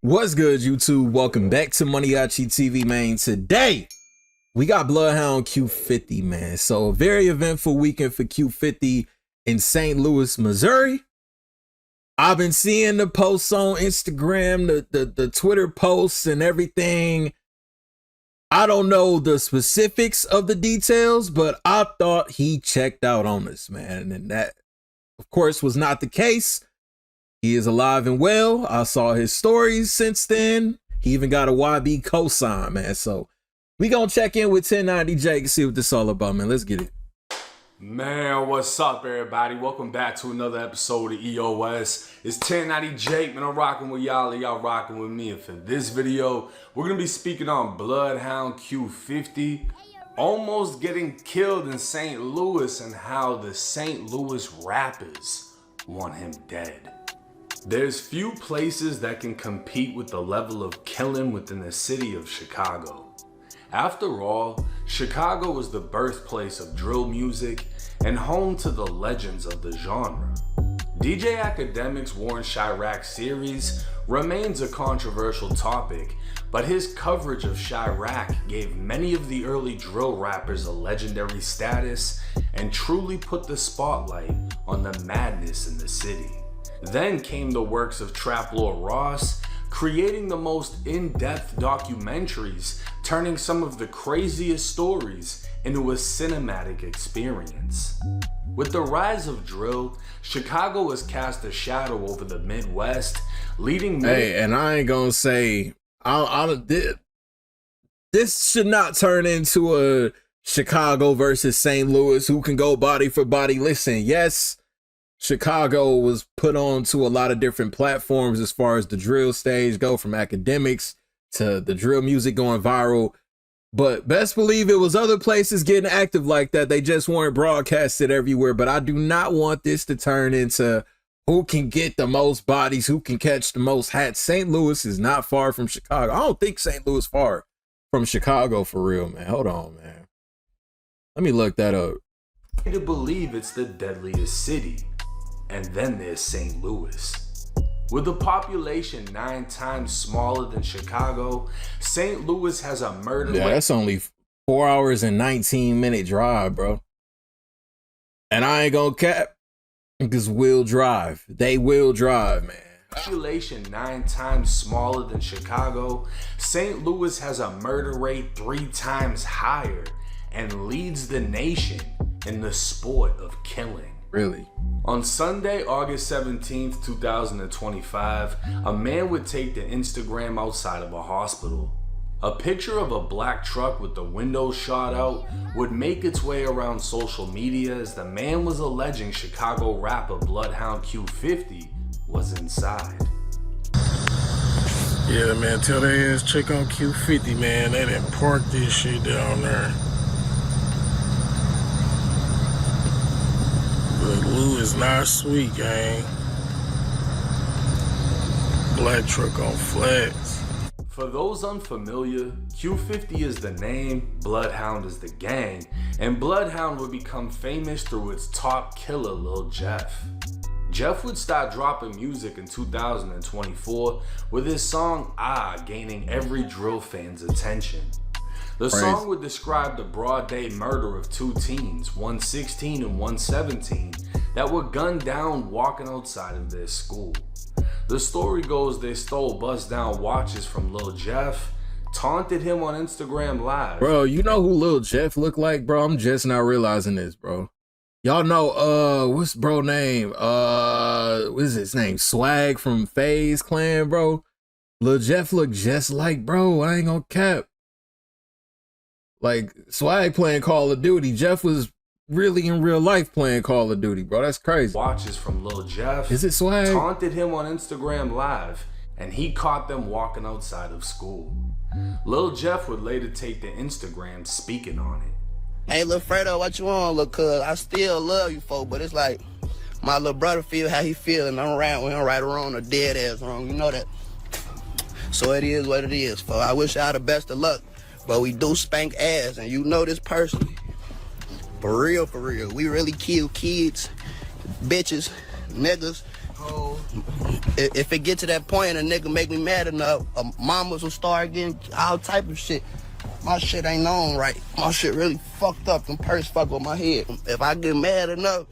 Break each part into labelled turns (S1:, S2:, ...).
S1: What's good, YouTube? Welcome back to MANIACITV, man. Today, we got Bloodhound Q50, man. So, a very eventful weekend for Q50 in St. Louis, Missouri. I've been seeing the posts on Instagram, the Twitter posts and everything. I don't know the specifics of the details, but I thought he checked out on us, man. And that, of course, was not the case. He is alive and well. I saw his stories since then. He even got a YB cosign, man. So we gonna check in with 1090 Jake and see what this all about, man. Let's get it.
S2: Man, what's up, everybody? Welcome back to another episode of EOS. It's 1090 Jake, man. I'm rocking with y'all and y'all rocking with me. And for this video, we're gonna be speaking on Bloodhound Q50 almost getting killed in St. Louis and how the St. Louis rappers want him dead. There's few places that can compete with the level of killing within the city of Chicago. After all, Chicago was the birthplace of drill music and home to the legends of the genre. DJ Academic's Warren Chirac series remains a controversial topic, but his coverage of Chirac gave many of the early drill rappers a legendary status and truly put the spotlight on the madness in the city. Then came the works of Trap Lord Ross, creating the most in-depth documentaries, turning some of the craziest stories into a cinematic experience. With the rise of drill, Chicago has cast a shadow over the Midwest, leading many—
S1: Hey, and I ain't gonna say, this should not turn into a Chicago versus St. Louis, who can go body for body. Listen, yes, Chicago was put on to a lot of different platforms as far as the drill stage go, from academics to the drill music going viral. But best believe it was other places getting active like that. They just weren't broadcasted everywhere. But I do not want this to turn into who can get the most bodies, who can catch the most hats. St. Louis is not far from Chicago. I don't think St. Louis is far from Chicago for real, man. Hold on, man. Let me look that up.
S2: To believe it's the deadliest city. And then there's St. Louis. With a population 9 times smaller than Chicago, St. Louis has a murder rate.
S1: Yeah, that's only 4 hours and 19-minute drive, bro. And I ain't gonna cap, because we'll drive. They will drive, man.
S2: Population 9 times smaller than Chicago, St. Louis has a murder rate 3 times higher and leads the nation in the sport of killing.
S1: Really?
S2: On Sunday, August 17th, 2025, a man would take to Instagram outside of a hospital. A picture of a black truck with the windows shot out would make its way around social media as the man was alleging Chicago rapper Bloodhound Q50 was inside.
S3: Yeah, man, tell their ass check on Q50, man. They done parked this shit down there. But Lou is not sweet, gang. Black truck on flats.
S2: For those unfamiliar, Q50 is the name, Bloodhound is the gang, and Bloodhound would become famous through its top killer, Lil Jeff. Jeff would start dropping music in 2024 with his song Ah gaining every drill fan's attention. The song would describe the broad day murder of 2 teens, one 16 and one 17, that were gunned down walking outside of their school. The story goes they stole bust down watches from Lil Jeff, taunted him on Instagram Live.
S1: Bro, you know who Lil Jeff look like, bro? I'm just now realizing this, bro. Y'all know, what's bro name? What is his name? Swag from FaZe Clan, bro. Lil Jeff look just like, bro. I ain't gonna cap. Like, Swag playing Call of Duty. Jeff was really in real life playing Call of Duty, bro. That's crazy.
S2: Watches from Lil Jeff.
S1: Is it Swag?
S2: Taunted him on Instagram Live, and he caught them walking outside of school. Lil Jeff would later take to Instagram speaking on it.
S4: Hey, Lil Fredo, what you on, Lil Cuz? I still love you, folk, but it's like my little brother feel how he feel, and I'm around with him right or wrong or dead ass wrong. You know that. So it is what it is, folk. I wish y'all the best of luck. But we do spank ass, and you know this personally. For real, for real. We really kill kids, bitches, niggas, If it get to that point and a nigga make me mad enough, mamas will start getting all type of shit. My shit ain't known right. My shit really fucked up. Them purse fuck with my head. If I get mad enough,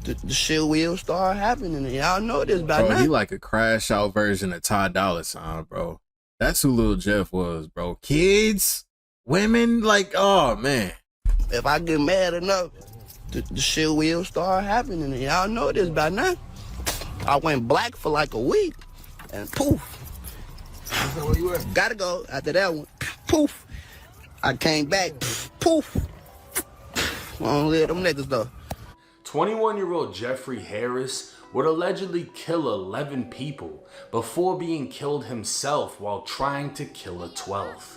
S4: the shit will start happening. And y'all know this by now.
S1: Bro, he like a crash out version of Ty Dolla $ign, bro. That's who Lil Jeff was, bro. Kids, women, like, oh, man.
S4: If I get mad enough, the shit will start happening. And y'all know this by now. I went black for like a week, and poof. Where you at? Gotta go. After that one, poof. I came back, poof. I don't live them niggas though.
S2: 21-year-old Jeffrey Harris would allegedly kill 11 people before being killed himself while trying to kill a 12th.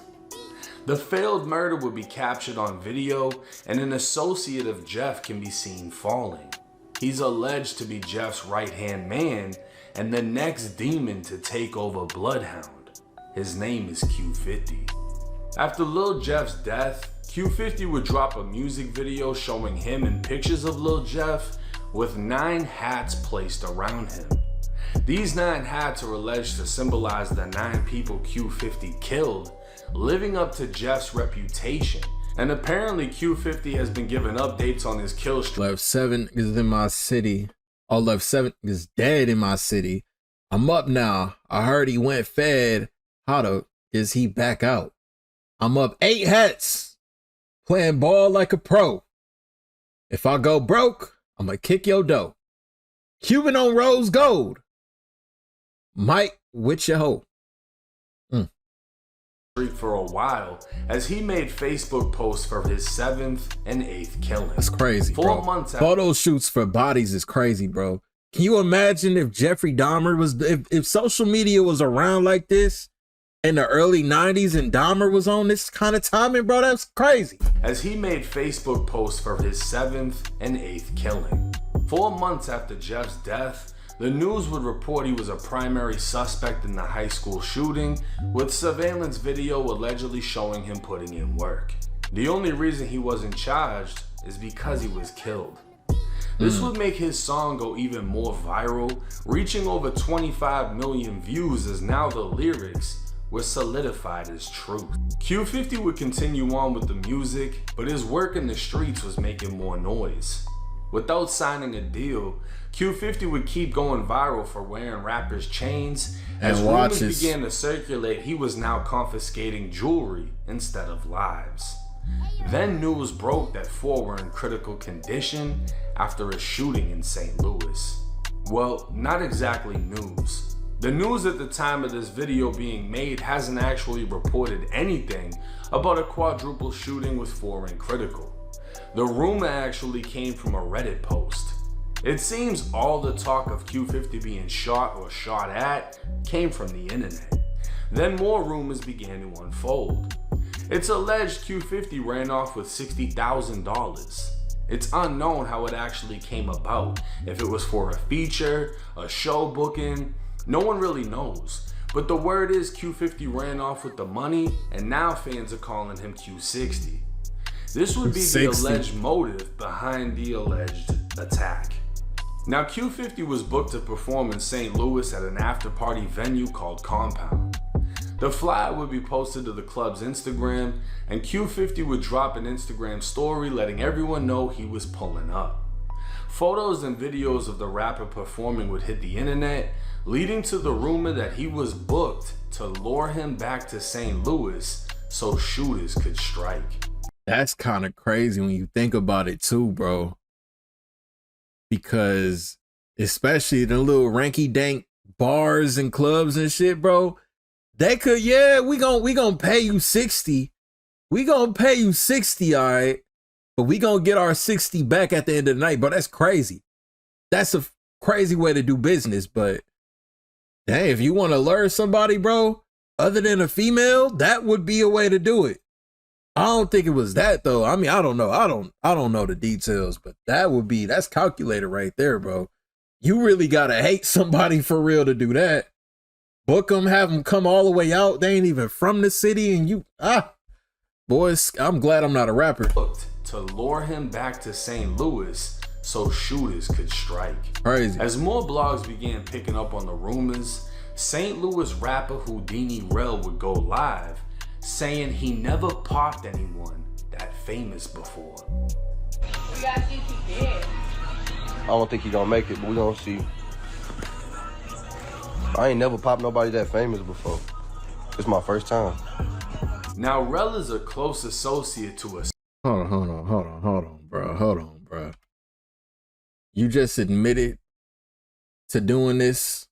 S2: The failed murder would be captured on video, and an associate of Jeff can be seen falling. He's alleged to be Jeff's right-hand man and the next demon to take over Bloodhound. His name is Q50. After Lil Jeff's death, Q50 would drop a music video showing him and pictures of Lil Jeff with 9 hats placed around him. These 9 hats are alleged to symbolize the 9 people Q50 killed, living up to Jeff's reputation. And apparently Q50 has been given updates on his kill streak.
S1: Left 7 is in my city. All left 7 is dead in my city. I'm up now. I heard he went fed. How the is he back out? I'm up 8 hats. Playing ball like a pro. If I go broke, I'ma kick your dough. Cuban on rose gold. Mike with your hoe.
S2: For a while, as he made Facebook posts for his 7th and 8th killing.
S1: That's crazy,
S2: 4
S1: bro.
S2: months after
S1: Photo shoots for bodies is crazy, bro. Can you imagine if Jeffrey Dahmer was, if social media was around like this in the early 90s and Dahmer was on this kind of timing, bro? That's crazy.
S2: As he made Facebook posts for his 7th and 8th killing. 4 months after Jeff's death, the news would report he was a primary suspect in the high school shooting, with surveillance video allegedly showing him putting in work. The only reason he wasn't charged is because he was killed. This would make his song go even more viral, reaching over 25 million views, as now the lyrics were solidified as truth. Q50 would continue on with the music, but his work in the streets was making more noise. Without signing a deal, Q50 would keep going viral for wearing rappers' chains. As rumors began to circulate, he was now confiscating jewelry instead of lives. Then news broke that 4 were in critical condition after a shooting in St. Louis. Well, not exactly news. The news at the time of this video being made hasn't actually reported anything about a quadruple shooting with 4 in critical. The rumor actually came from a Reddit post. It seems all the talk of Q50 being shot or shot at came from the internet. Then more rumors began to unfold. It's alleged Q50 ran off with $60,000. It's unknown how it actually came about, if it was for a feature, a show booking, no one really knows. But the word is Q50 ran off with the money, and now fans are calling him Q60. This would be the alleged motive behind the alleged attack. Now, Q50 was booked to perform in St. Louis at an after-party venue called Compound. The flyer would be posted to the club's Instagram, and Q50 would drop an Instagram story letting everyone know he was pulling up. Photos and videos of the rapper performing would hit the internet, leading to the rumor that he was booked to lure him back to St. Louis so shooters could strike.
S1: That's kind of crazy when you think about it too, bro. Because especially the little ranky-dank bars and clubs and shit, bro, they could, yeah, we gonna pay you 60. We gonna pay you 60, all right? But we gonna get our 60 back at the end of the night, bro. That's crazy. That's a crazy way to do business, but dang, if you want to lure somebody, bro, other than a female, that would be a way to do it. I don't think it was that though. I mean, I don't know. I don't know the details, but that's calculated right there, bro. You really gotta hate somebody for real to do that. Book them, have them come all the way out. They ain't even from the city, and you, boys, I'm glad I'm not a rapper.
S2: Booked to lure him back to St. Louis so shooters could strike.
S1: Crazy.
S2: As more blogs began picking up on the rumors, St. Louis rapper Houdini Rel would go live, saying he never popped anyone that famous before.
S5: We got GT dead.
S6: I don't think he gonna make it, but we gonna see. I ain't never popped nobody that famous before. It's my first time.
S2: Now, Rel is a close associate to a...
S1: Hold on, bro. You just admitted to doing this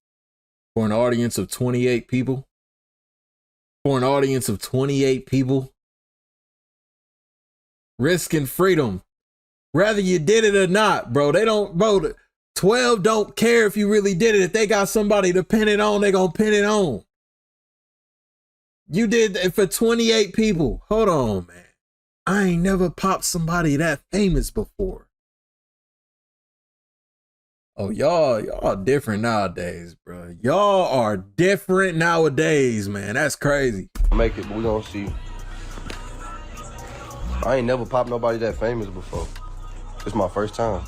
S1: for an audience of 28 people? For an audience of 28 people? Risking freedom. Whether you did it or not, bro. They don't, bro. 12 don't care if you really did it. If they got somebody to pin it on, they gonna pin it on. You did it for 28 people. Hold on, man. I ain't never popped somebody that famous before. Oh, y'all different nowadays, bro. Y'all are different nowadays, man. That's crazy.
S6: Make it, but we gonna see. I ain't never popped nobody that famous before. It's my first time.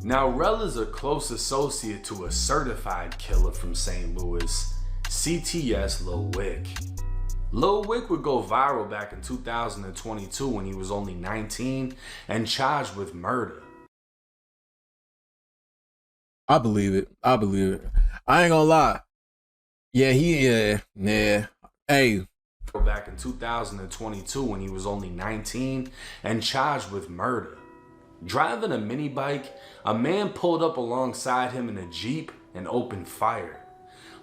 S2: Now, Rel is a close associate to a certified killer from St. Louis, CTS Lil Wick. Lil Wick would go viral back in 2022 when he was only 19 and charged with murder.
S1: I believe it. I ain't gonna lie. Yeah. Hey.
S2: Back in 2022 when he was only 19 and charged with murder. Driving a mini bike, a man pulled up alongside him in a Jeep and opened fire.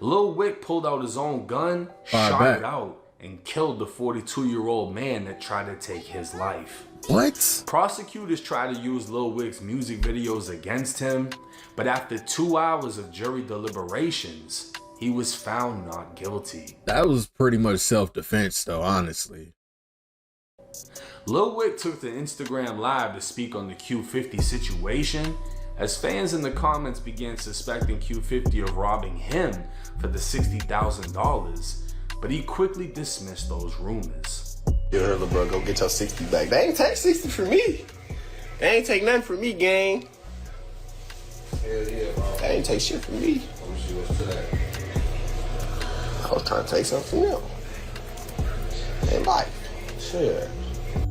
S2: Lil Wick pulled out his own gun, shot it out, and killed the 42-year-old man that tried to take his life.
S1: What?
S2: Prosecutors tried to use Lil Wick's music videos against him, but after 2 hours of jury deliberations, he was found not guilty.
S1: That was pretty much self-defense though, honestly.
S2: Lil Wick took to Instagram Live to speak on the Q50 situation, as fans in the comments began suspecting Q50 of robbing him for the $60,000, but he quickly dismissed those rumors.
S7: You heard, little bro, go get your 60 back. They ain't take 60 from me. They ain't take nothing from me, gang.
S6: Hell yeah, bro.
S7: They ain't take shit from me.
S6: Let me see what's today.
S7: I was trying to take something else. In life. Shit.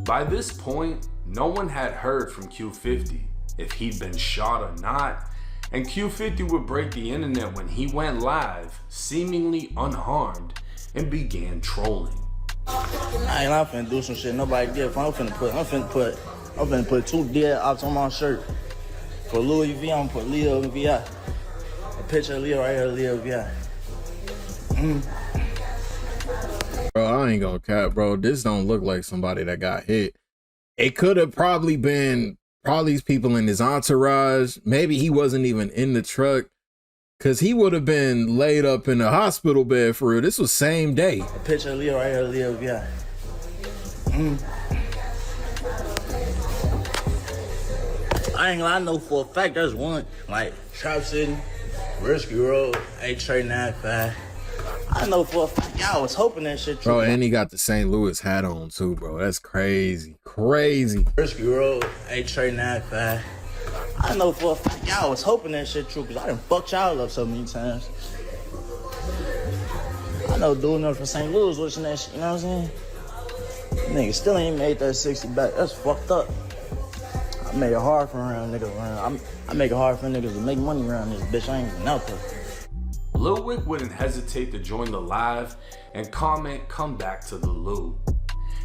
S2: By this point, no one had heard from Q50, if he'd been shot or not, and Q50 would break the internet when he went live, seemingly unharmed, and began trolling.
S8: I'm finna do some shit nobody did. I'm finna put 2 dead ops on my shirt. For Louis V, I'm gonna put Leo VI. A picture of Leo right here, Leo VI.
S1: Bro, I ain't gonna cap, bro. This don't look like somebody that got hit. It could have probably been these people in his entourage. Maybe he wasn't even in the truck, because he would have been laid up in a hospital bed for real. This was same day.
S8: A picture of Leo right here, Leo VI. I ain't gonna, I know for a fact there's one, like Trap City, Risky Road, 8395. I know for a fact y'all was hoping that shit true.
S1: Bro, and he got the St. Louis hat on too, bro. That's crazy. Crazy.
S8: Risky Road, 8395. I know for a fact y'all was hoping that shit true, because I done fucked y'all up so many times. I know doing nothing for St. Louis watching that shit, you know what I'm saying? Nigga still ain't made that 60 back. That's fucked up. I make it hard for around niggas around. I make it hard for niggas to make money around this bitch. I ain't even out there.
S2: Lil Wick wouldn't hesitate to join the live and comment, "Come back to the Lou."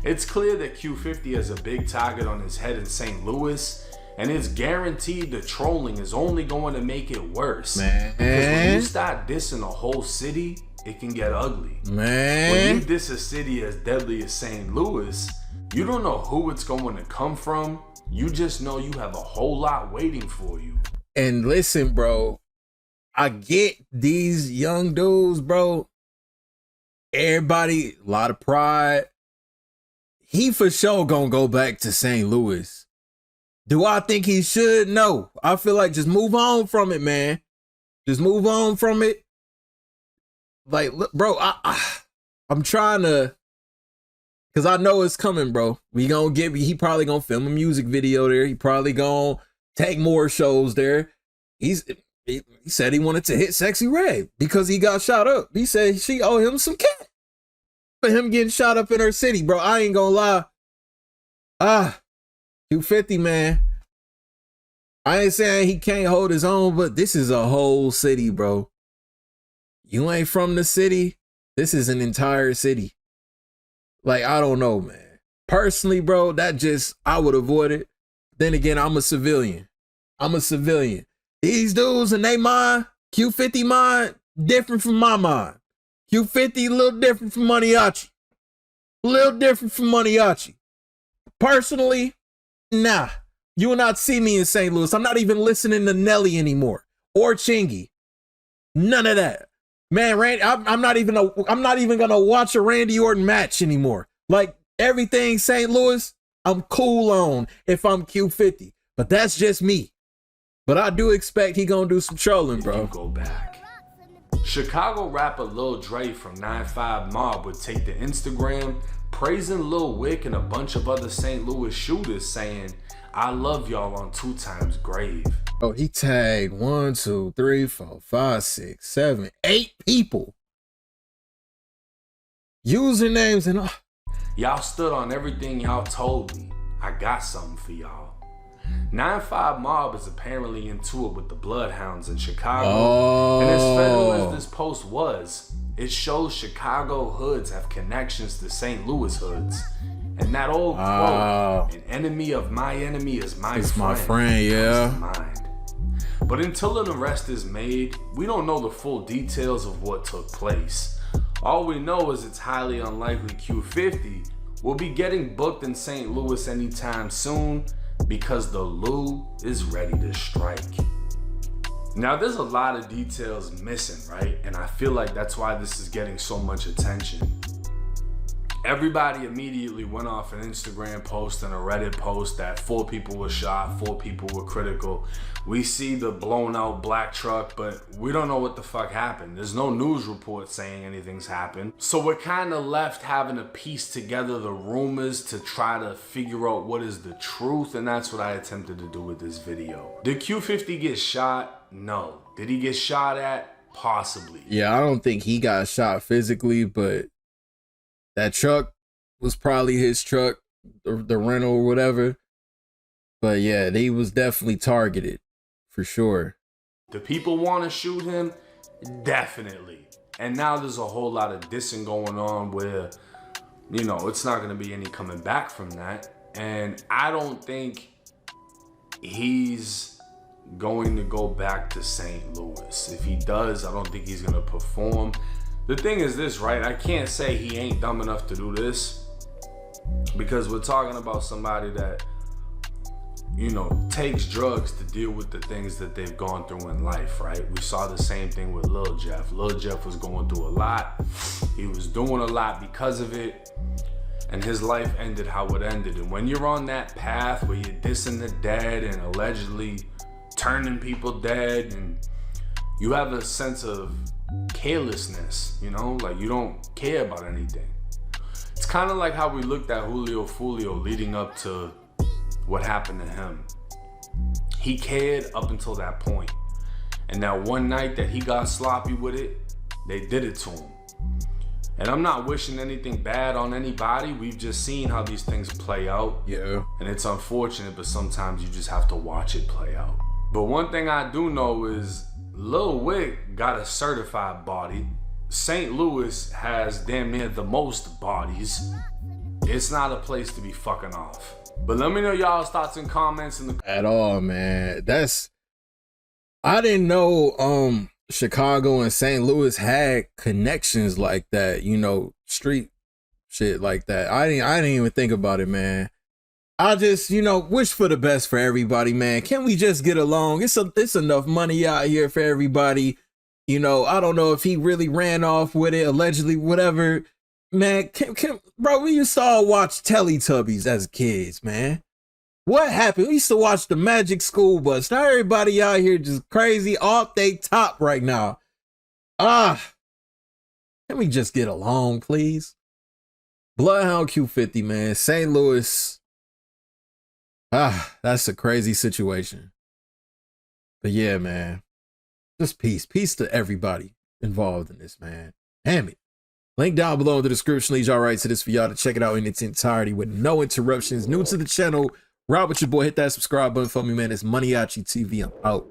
S2: It's clear that Q50 has a big target on his head in St. Louis, and it's guaranteed the trolling is only going to make it worse.
S1: Man.
S2: Because when you start dissing a whole city, it can get ugly.
S1: Man.
S2: When you diss a city as deadly as St. Louis, you don't know who it's going to come from. You just know you have a whole lot waiting for you.
S1: And listen, bro, I get these young dudes, bro. Everybody, a lot of pride. He for sure gonna go back to St. Louis. Do I think he should? No. I feel like just move on from it, man. Just move on from it. Like, look, bro, I'm trying to, because I know it's coming, bro. He probably gonna film a music video there. He probably gonna take more shows there. He said he wanted to hit Sexy Red because he got shot up. He said she owed him some cat for him getting shot up in her city, bro. I ain't gonna lie. Q50, man. I ain't saying he can't hold his own, but this is a whole city, bro. You ain't from the city. This is an entire city. Like, I don't know, man. Personally, bro, I would avoid it. Then again, I'm a civilian. These dudes and they mind, Q50 mind, different from my mind. Q50 a little different from Maniaci. Personally, nah. You will not see me in St. Louis. I'm not even listening to Nelly anymore or Chingy. None of that. Man, Randy, I'm not even gonna watch a Randy Orton match anymore. Like, everything St. Louis, I'm cool on if I'm Q50. But that's just me. But I do expect he gonna do some trolling, bro.
S2: Go back. Chicago rapper Lil Jeff from 9-5 Mob would take to Instagram praising Lil Wick and a bunch of other St. Louis shooters, saying, "I love y'all" on 2 Times Grave.
S1: Oh, he tagged 1, 2, 3, 4, 5, 6, 7, 8 people. Usernames and all.
S2: Y'all stood on everything y'all told me. I got something for y'all. 9-5 Mob is apparently into it with the Bloodhounds in Chicago. And as federal as this post was, it shows Chicago hoods have connections to St. Louis hoods. And that old quote, "An enemy of my enemy is my friend,"
S1: yeah.
S2: comes to mind. But until an arrest is made, we don't know the full details of what took place. All we know is it's highly unlikely Q50 will be getting booked in St. Louis anytime soon, because the Lou is ready to strike. Now, there's a lot of details missing, right? And I feel like that's why this is getting so much attention. Everybody immediately went off an Instagram post and a Reddit post that 4 people were shot, 4 people were critical. We see the blown out black truck, but we don't know what the fuck happened. There's no news report saying anything's happened. So we're kind of left having to piece together the rumors to try to figure out what is the truth, and that's what I attempted to do with this video. Did Q50 get shot? No. Did he get shot at? Possibly.
S1: Yeah, I don't think he got shot physically, but that truck was probably his truck, the rental or whatever. But yeah, he was definitely targeted, for sure.
S2: Do people want to shoot him? Definitely. And now there's a whole lot of dissing going on where, you know, it's not going to be any coming back from that. And I don't think he's going to go back to St. Louis. If he does, I don't think he's going to perform. The thing is this, right? I can't say he ain't dumb enough to do this, because we're talking about somebody that, you know, takes drugs to deal with the things that they've gone through in life, right? We saw the same thing with Lil Jeff. Lil Jeff was going through a lot. He was doing a lot because of it, and his life ended how it ended. And when you're on that path where you're dissing the dead and allegedly turning people dead, and you have a sense of carelessness, you know, like you don't care about anything. It's kind of like how we looked at Julio Fulio leading up to what happened to him. He cared up until that point. And that one night that he got sloppy with it, they did it to him. And I'm not wishing anything bad on anybody. We've just seen how these things play out.
S1: Yeah. And
S2: it's unfortunate, but sometimes you just have to watch it play out. But one thing I do know is Lil Wick got a certified body. St. Louis has damn near the most bodies. It's not a place to be fucking off. But let me know y'all's thoughts and comments in the
S1: at all, man. I didn't know Chicago and St. Louis had connections like that, you know, street shit like that. I didn't even think about it, man. I just, you know, wish for the best for everybody, man. Can we just get along? It's enough money out here for everybody. You know, I don't know if he really ran off with it, allegedly, whatever. Man, bro, we used to all watch Teletubbies as kids, man. What happened? We used to watch the Magic School Bus. Now everybody out here just crazy off they top right now. Can we just get along, please? Bloodhound Q50, man. St. Louis. That's a crazy situation. But yeah, man, just peace to everybody involved in this, man. Damn it. Link down below in the description leads y'all right to this for y'all to check it out in its entirety with no interruptions. New to the channel, ride with your boy, hit that subscribe button for me, man. It's MANIACITV. I'm out.